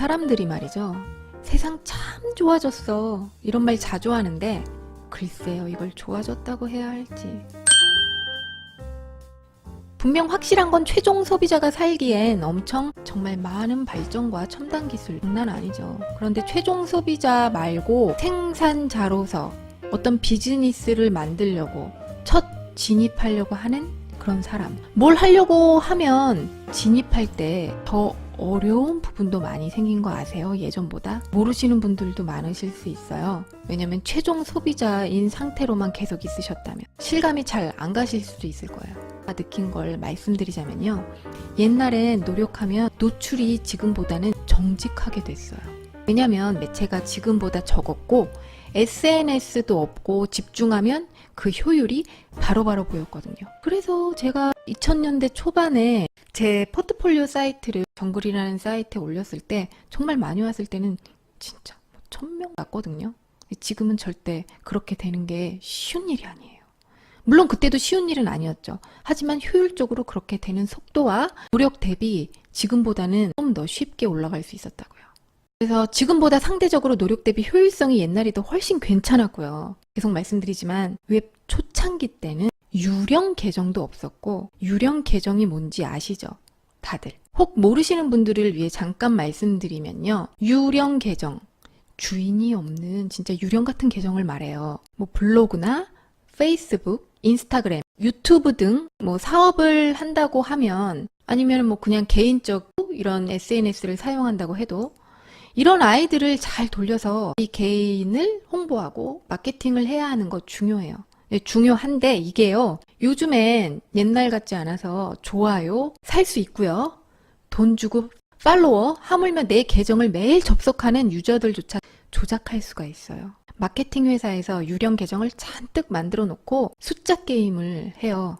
사람들이 말이죠. 세상 참 좋아졌어. 이런 말 자주 하는데 글쎄요, 이걸 좋아졌다고 해야 할지. 분명 확실한 건 최종 소비자가 살기엔 엄청 정말 많은 발전과 첨단 기술 장난 아니죠. 그런데 최종 소비자 말고 생산자로서 어떤 비즈니스를 만들려고 첫 진입하려고 하는 그런 사람. 뭘 하려고 하면 진입할 때 더 어려운 부분도 많이 생긴 거 아세요? 예전보다? 모르시는 분들도 많으실 수 있어요. 왜냐면 최종 소비자인 상태로만 계속 있으셨다면 실감이 잘 안 가실 수도 있을 거예요. 느낀 걸 말씀드리자면요. 옛날엔 노력하면 노출이 지금보다는 정직하게 됐어요. 왜냐면 매체가 지금보다 적었고 SNS도 없고 집중하면 그 효율이 바로바로 보였거든요. 그래서 제가 2000년대 초반에 제 포트폴리오 사이트를 정글이라는 사이트에 올렸을 때 정말 많이 왔을 때는 진짜 1000명 왔거든요. 지금은 절대 그렇게 되는 게 쉬운 일이 아니에요. 물론 그때도 쉬운 일은 아니었죠. 하지만 효율적으로 그렇게 되는 속도와 노력 대비 지금보다는 좀 더 쉽게 올라갈 수 있었다고요. 그래서 지금보다 상대적으로 노력 대비 효율성이 옛날이 더 훨씬 괜찮았고요. 계속 말씀드리지만 웹 초창기 때는 유령 계정도 없었고 유령 계정이 뭔지 아시죠? 다들. 혹 모르시는 분들을 위해 잠깐 말씀드리면요. 유령 계정, 주인이 없는 진짜 유령 같은 계정을 말해요. 뭐 블로그나 페이스북, 인스타그램, 유튜브 등 뭐 사업을 한다고 하면 아니면 뭐 그냥 개인적으로 이런 SNS를 사용한다고 해도 이런 아이들을 잘 돌려서 이 개인을 홍보하고 마케팅을 해야 하는 거 중요해요. 중요한데 이게요. 요즘엔 옛날 같지 않아서 좋아요 살 수 있고요. 돈 주고 팔로워 하물며 내 계정을 매일 접속하는 유저들조차 조작할 수가 있어요. 마케팅 회사에서 유령 계정을 잔뜩 만들어 놓고 숫자 게임을 해요.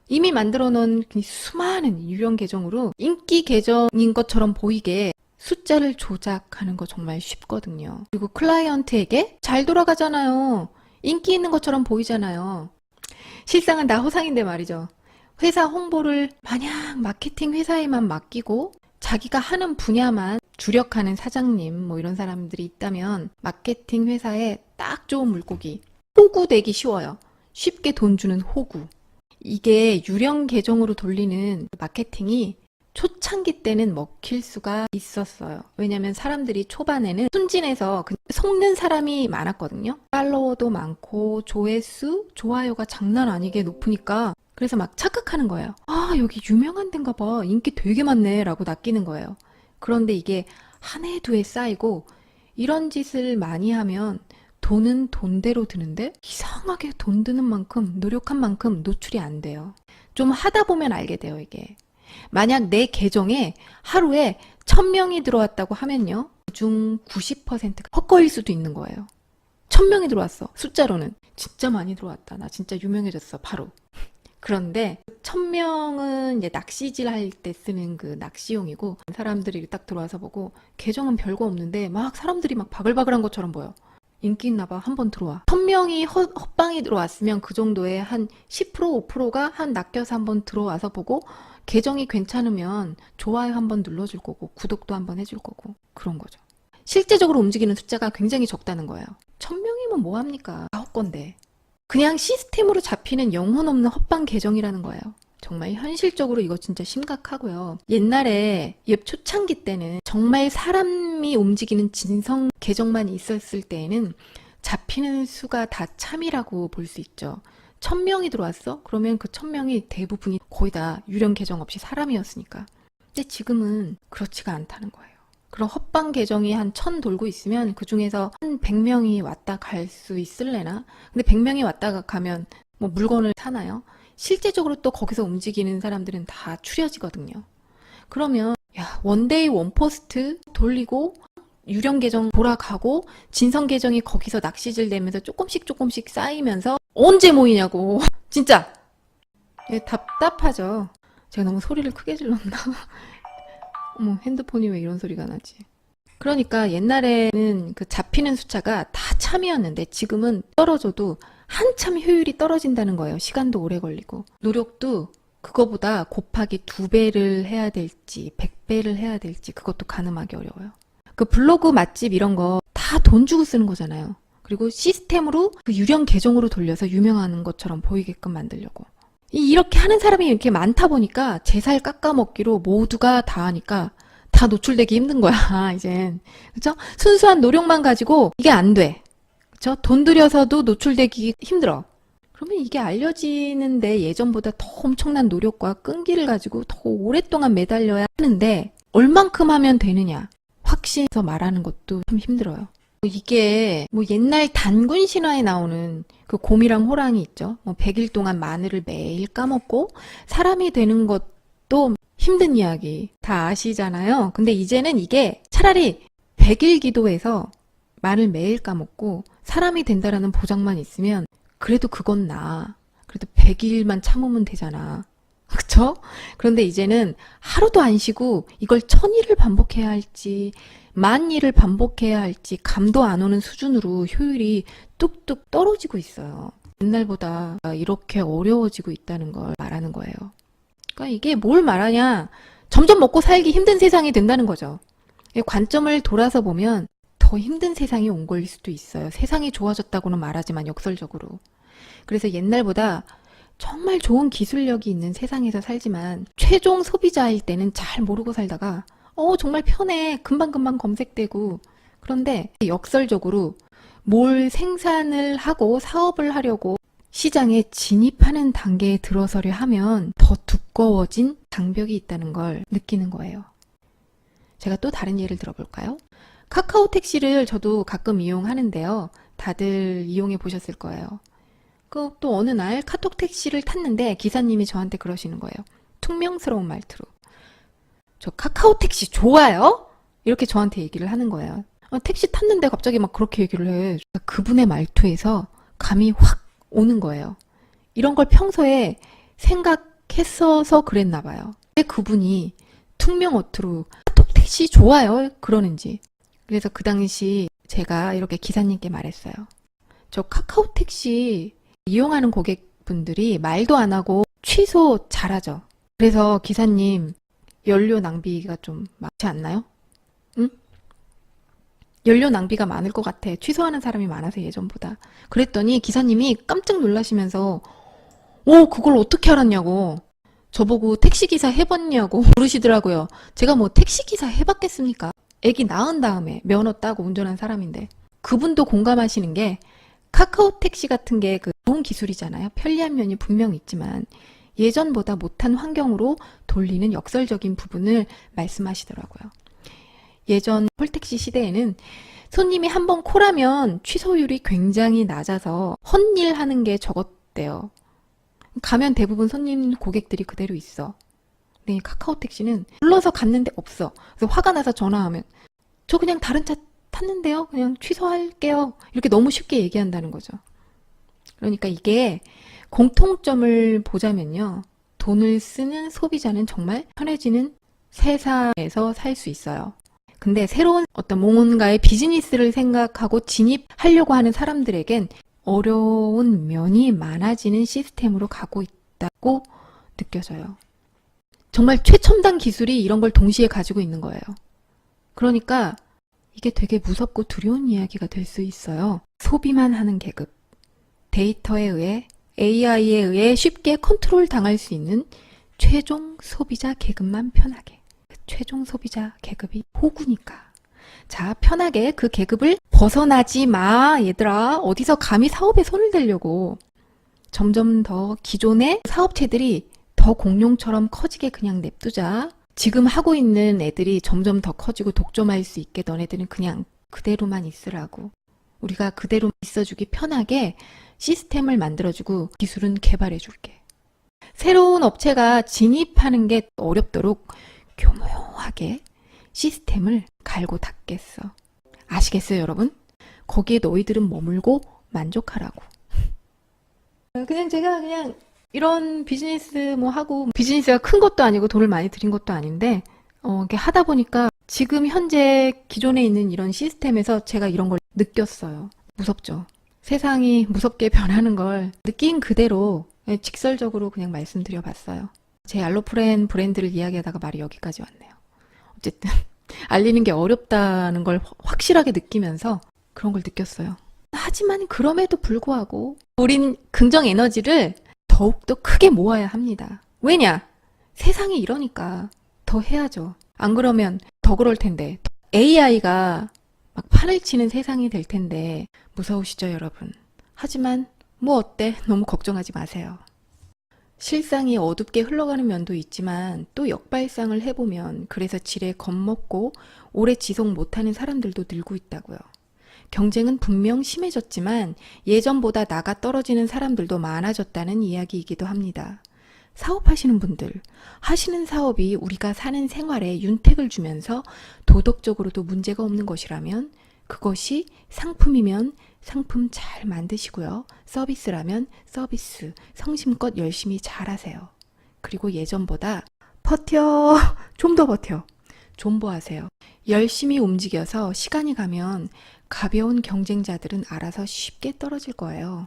이미 만들어 놓은 수많은 유령 계정으로 인기 계정인 것처럼 보이게 숫자를 조작하는 거 정말 쉽거든요. 그리고 클라이언트에게 잘 돌아가잖아요. 인기 있는 것처럼 보이잖아요. 실상은 나 호상인데 말이죠. 회사 홍보를 마냥 마케팅 회사에만 맡기고 자기가 하는 분야만 주력하는 사장님 뭐 이런 사람들이 있다면 마케팅 회사에 딱 좋은 물고기 호구 되기 쉬워요. 쉽게 돈 주는 호구. 이게 유령 계정으로 돌리는 마케팅이 초창기 때는 먹힐 수가 있었어요. 왜냐면 사람들이 초반에는 순진해서 속는 사람이 많았거든요. 팔로워도 많고 조회수, 좋아요가 장난 아니게 높으니까 그래서 막 착각하는 거예요. 아, 여기 유명한 데인가 봐. 인기 되게 많네 라고 낚이는 거예요. 그런데 이게 한 해 두 해 쌓이고 이런 짓을 많이 하면 돈은 돈대로 드는데 이상하게 돈 드는 만큼 노력한 만큼 노출이 안 돼요. 좀 하다 보면 알게 돼요, 이게. 만약 내 계정에 하루에 1000명이 들어왔다고 하면요. 그중 90%가 헛거일 수도 있는 거예요. 1000명이 들어왔어. 숫자로는. 진짜 많이 들어왔다. 나 진짜 유명해졌어. 바로. 그런데 1000명은 이제 낚시질 할 때 쓰는 그 낚시용이고 사람들이 딱 들어와서 보고 계정은 별거 없는데 막 사람들이 막 바글바글한 것처럼 보여. 인기 있나 봐. 한번 들어와. 1000명이 헛방이 들어왔으면 그 정도에 한 10% 5%가 한 낚여서 한번 들어와서 보고 계정이 괜찮으면 좋아요 한번 눌러줄 거고 구독도 한번 해줄 거고 그런 거죠. 실제적으로 움직이는 숫자가 굉장히 적다는 거예요. 1000명이면 뭐합니까? 9건데. 그냥 시스템으로 잡히는 영혼 없는 헛방 계정이라는 거예요. 정말 현실적으로 이거 진짜 심각하고요. 옛날에 웹 초창기 때는 정말 사람이 움직이는 진성 계정만 있었을 때에는 잡히는 수가 다 참이라고 볼 수 있죠. 1000명이 들어왔어? 그러면 그 1000명이 대부분이 거의 다 유령 계정 없이 사람이었으니까. 근데 지금은 그렇지가 않다는 거예요. 그런 헛방 계정이 한 1000 돌고 있으면 그 중에서 한 100명이 왔다 갈 수 있을래나? 근데 100명이 왔다 가면 뭐 물건을 사나요? 실제적으로 또 거기서 움직이는 사람들은 다 추려지거든요. 그러면 야, 원데이 원포스트 돌리고 유령 계정 돌아가고 진성 계정이 거기서 낚시질 되면서 조금씩 쌓이면서 언제 모이냐고. 진짜 답답하죠. 제가 너무 소리를 크게 질렀나? 어머, 핸드폰이 왜 이런 소리가 나지? 그러니까 옛날에는 그 잡히는 숫자가 다 참이었는데 지금은 떨어져도 한참 효율이 떨어진다는 거예요. 시간도 오래 걸리고 노력도 그거보다 곱하기 2배를 해야 될지 100배를 해야 될지 그것도 가늠하기 어려워요. 그 블로그 맛집 이런 거 다 돈 주고 쓰는 거잖아요. 그리고 시스템으로 그 유령 계정으로 돌려서 유명한 것처럼 보이게끔 만들려고. 이렇게 하는 사람이 이렇게 많다 보니까 제 살 깎아먹기로 모두가 다 하니까 다 노출되기 힘든 거야, 이젠. 그쵸? 순수한 노력만 가지고 이게 안 돼. 그쵸? 돈 들여서도 노출되기 힘들어. 그러면 이게 알려지는데 예전보다 더 엄청난 노력과 끈기를 가지고 더 오랫동안 매달려야 하는데 얼만큼 하면 되느냐. 확신해서 말하는 것도 참 힘들어요. 이게 뭐 옛날 단군 신화에 나오는 그 곰이랑 호랑이 있죠. 뭐 100일 동안 마늘을 매일 까먹고 사람이 되는 것도 힘든 이야기 다 아시잖아요. 근데 이제는 이게 차라리 100일 기도해서 마늘 매일 까먹고 사람이 된다라는 보장만 있으면 그래도 그건 나아. 그래도 100일만 참으면 되잖아. 그쵸? 그런데 이제는 하루도 안 쉬고 이걸 1000일을 반복해야 할지 10,000일을 반복해야 할지 감도 안 오는 수준으로 효율이 뚝뚝 떨어지고 있어요. 옛날보다 이렇게 어려워지고 있다는 걸 말하는 거예요. 그러니까 이게 뭘 말하냐? 점점 먹고 살기 힘든 세상이 된다는 거죠. 관점을 돌아서 보면 더 힘든 세상이 온 걸 수도 있어요. 세상이 좋아졌다고는 말하지만 역설적으로. 그래서 옛날보다 정말 좋은 기술력이 있는 세상에서 살지만 최종 소비자일 때는 잘 모르고 살다가 정말 편해. 금방금방 검색되고. 그런데 역설적으로 뭘 생산을 하고 사업을 하려고 시장에 진입하는 단계에 들어서려 하면 더 두꺼워진 장벽이 있다는 걸 느끼는 거예요. 제가 또 다른 예를 들어볼까요? 카카오 택시를 저도 가끔 이용하는데요. 다들 이용해 보셨을 거예요. 또 어느 날 카톡 택시를 탔는데 기사님이 저한테 그러시는 거예요. 퉁명스러운 말투로. 저 카카오 택시 좋아요? 이렇게 저한테 얘기를 하는 거예요. 택시 탔는데 갑자기 막 그렇게 얘기를 해. 그분의 말투에서 감이 확 오는 거예요. 이런 걸 평소에 생각했어서 그랬나 봐요. 왜 그분이 퉁명어투로 카톡 택시 좋아요? 그러는지. 그래서 그 당시 제가 이렇게 기사님께 말했어요. 저 카카오 택시 이용하는 고객분들이 말도 안 하고 취소 잘하죠. 그래서 기사님 연료 낭비가 좀 많지 않나요? 응? 연료 낭비가 많을 것 같아. 취소하는 사람이 많아서 예전보다. 그랬더니 기사님이 깜짝 놀라시면서 그걸 어떻게 알았냐고. 저보고 택시기사 해봤냐고 물으시더라고요. 제가 뭐 택시기사 해봤겠습니까? 애기 낳은 다음에 면허 따고 운전한 사람인데. 그분도 공감하시는 게 카카오 택시 같은 게 좋은 기술이잖아요. 편리한 면이 분명 있지만 예전보다 못한 환경으로 돌리는 역설적인 부분을 말씀하시더라고요. 예전 콜택시 시대에는 손님이 한번 콜하면 취소율이 굉장히 낮아서 헛일 하는 게 적었대요. 가면 대부분 손님 고객들이 그대로 있어. 근데 이 카카오 택시는 불러서 갔는데 없어. 그래서 화가 나서 전화하면 저 그냥 다른 차 탔는데요. 그냥 취소할게요. 이렇게 너무 쉽게 얘기한다는 거죠. 그러니까 이게 공통점을 보자면요. 돈을 쓰는 소비자는 정말 편해지는 세상에서 살 수 있어요. 근데 새로운 어떤 뭔가의 비즈니스를 생각하고 진입하려고 하는 사람들에겐 어려운 면이 많아지는 시스템으로 가고 있다고 느껴져요. 정말 최첨단 기술이 이런 걸 동시에 가지고 있는 거예요. 그러니까 이게 되게 무섭고 두려운 이야기가 될 수 있어요. 소비만 하는 계급. 데이터에 의해 AI에 의해 쉽게 컨트롤 당할 수 있는 최종 소비자 계급만 편하게. 최종 소비자 계급이 호구니까. 자, 편하게 그 계급을 벗어나지 마, 얘들아. 어디서 감히 사업에 손을 대려고. 점점 더 기존의 사업체들이 더 공룡처럼 커지게 그냥 냅두자. 지금 하고 있는 애들이 점점 더 커지고 독점할 수 있게 너네들은 그냥 그대로만 있으라고. 우리가 그대로 있어주기 편하게 시스템을 만들어주고 기술은 개발해줄게. 새로운 업체가 진입하는 게 어렵도록 교묘하게 시스템을 갈고 닦겠어. 아시겠어요, 여러분? 거기에 너희들은 머물고 만족하라고. 그냥 제가 그냥 이런 비즈니스 뭐 하고 비즈니스가 큰 것도 아니고 돈을 많이 들인 것도 아닌데 이렇게 하다 보니까 지금 현재 기존에 있는 이런 시스템에서 제가 이런 걸 느꼈어요. 무섭죠. 세상이 무섭게 변하는 걸 느낀 그대로 직설적으로 그냥 말씀드려 봤어요. 제 알로프렌 브랜드를 이야기하다가 말이 여기까지 왔네요. 어쨌든 알리는 게 어렵다는 걸 확실하게 느끼면서 그런 걸 느꼈어요. 하지만 그럼에도 불구하고 우린 긍정 에너지를 더욱더 크게 모아야 합니다. 왜냐? 세상이 이러니까 더 해야죠. 안 그러면 더 그럴 텐데. AI가 막 판을 치는 세상이 될 텐데 무서우시죠, 여러분? 하지만 뭐 어때? 너무 걱정하지 마세요. 실상이 어둡게 흘러가는 면도 있지만 또 역발상을 해보면 그래서 지레 겁먹고 오래 지속 못하는 사람들도 늘고 있다고요. 경쟁은 분명 심해졌지만 예전보다 나가 떨어지는 사람들도 많아졌다는 이야기이기도 합니다. 사업하시는 분들, 하시는 사업이 우리가 사는 생활에 윤택을 주면서 도덕적으로도 문제가 없는 것이라면 그것이 상품이면 상품 잘 만드시고요. 서비스라면 서비스 성심껏 열심히 잘하세요. 그리고 예전보다 버텨, 좀 더 버텨, 존버하세요. 열심히 움직여서 시간이 가면 가벼운 경쟁자들은 알아서 쉽게 떨어질 거예요.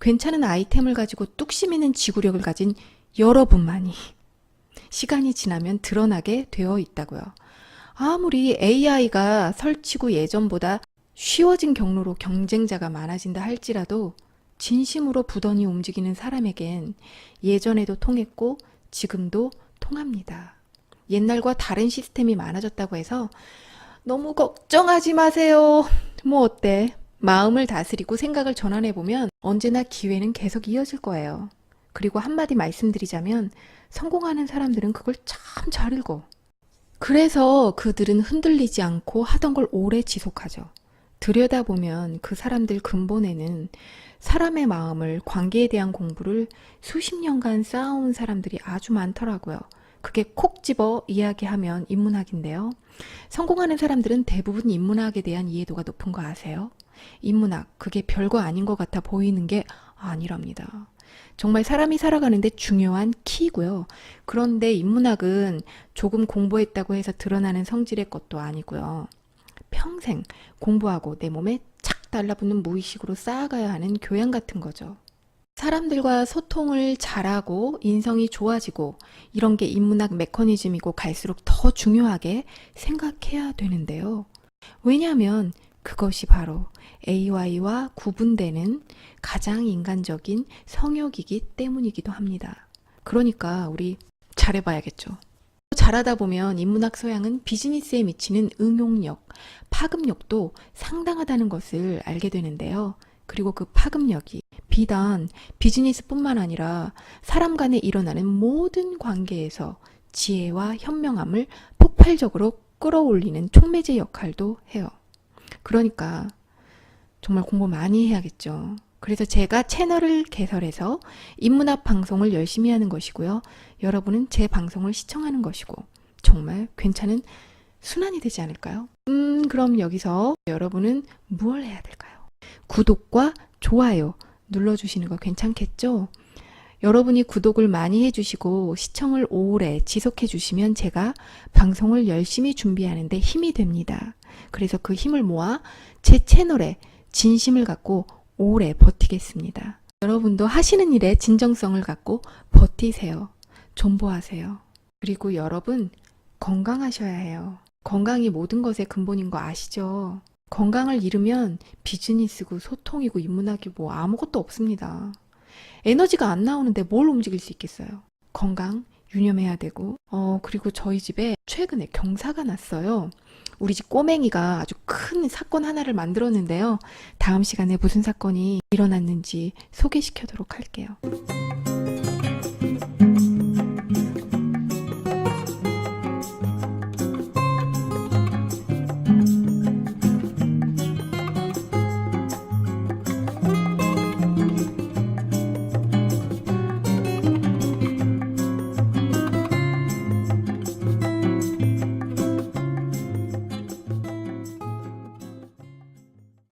괜찮은 아이템을 가지고 뚝심 있는 지구력을 가진 여러분만이 시간이 지나면 드러나게 되어 있다고요. 아무리 AI가 설치고 예전보다 쉬워진 경로로 경쟁자가 많아진다 할지라도 진심으로 부단히 움직이는 사람에겐 예전에도 통했고 지금도 통합니다. 옛날과 다른 시스템이 많아졌다고 해서 너무 걱정하지 마세요. 뭐 어때? 마음을 다스리고 생각을 전환해보면 언제나 기회는 계속 이어질 거예요. 그리고 한마디 말씀드리자면 성공하는 사람들은 그걸 참 잘 읽어. 그래서 그들은 흔들리지 않고 하던 걸 오래 지속하죠. 들여다보면 그 사람들 근본에는 사람의 마음을, 관계에 대한 공부를 수십 년간 쌓아온 사람들이 아주 많더라고요. 그게 콕 집어 이야기하면 인문학인데요. 성공하는 사람들은 대부분 인문학에 대한 이해도가 높은 거 아세요? 인문학, 그게 별거 아닌 것 같아 보이는 게 아니랍니다. 정말 사람이 살아가는데 중요한 키고요. 그런데 인문학은 조금 공부했다고 해서 드러나는 성질의 것도 아니고요. 평생 공부하고 내 몸에 착 달라붙는 무의식으로 쌓아가야 하는 교양 같은 거죠. 사람들과 소통을 잘하고 인성이 좋아지고 이런 게 인문학 메커니즘이고 갈수록 더 중요하게 생각해야 되는데요. 왜냐하면 그것이 바로 AI와 구분되는 가장 인간적인 성역이기 때문이기도 합니다. 그러니까 우리 잘해봐야겠죠. 잘하다 보면 인문학 소양은 비즈니스에 미치는 응용력, 파급력도 상당하다는 것을 알게 되는데요. 그리고 그 파급력이 비단 비즈니스뿐만 아니라 사람 간에 일어나는 모든 관계에서 지혜와 현명함을 폭발적으로 끌어올리는 촉매제 역할도 해요. 그러니까 정말 공부 많이 해야겠죠. 그래서 제가 채널을 개설해서 인문학 방송을 열심히 하는 것이고요. 여러분은 제 방송을 시청하는 것이고 정말 괜찮은 순환이 되지 않을까요? 그럼 여기서 여러분은 무엇을 해야 될까요? 구독과 좋아요 눌러주시는 거 괜찮겠죠? 여러분이 구독을 많이 해주시고 시청을 오래 지속해 주시면 제가 방송을 열심히 준비하는데 힘이 됩니다. 그래서 그 힘을 모아 제 채널에 진심을 갖고 오래 버티겠습니다. 여러분도 하시는 일에 진정성을 갖고 버티세요. 존버하세요. 그리고 여러분 건강하셔야 해요. 건강이 모든 것의 근본인 거 아시죠? 건강을 잃으면 비즈니스고 소통이고 인문학이 뭐 아무것도 없습니다. 에너지가 안 나오는데 뭘 움직일 수 있겠어요? 건강 유념해야 되고 그리고 저희 집에 최근에 경사가 났어요. 우리 집 꼬맹이가 아주 큰 사건 하나를 만들었는데요. 다음 시간에 무슨 사건이 일어났는지 소개시켜도록 할게요.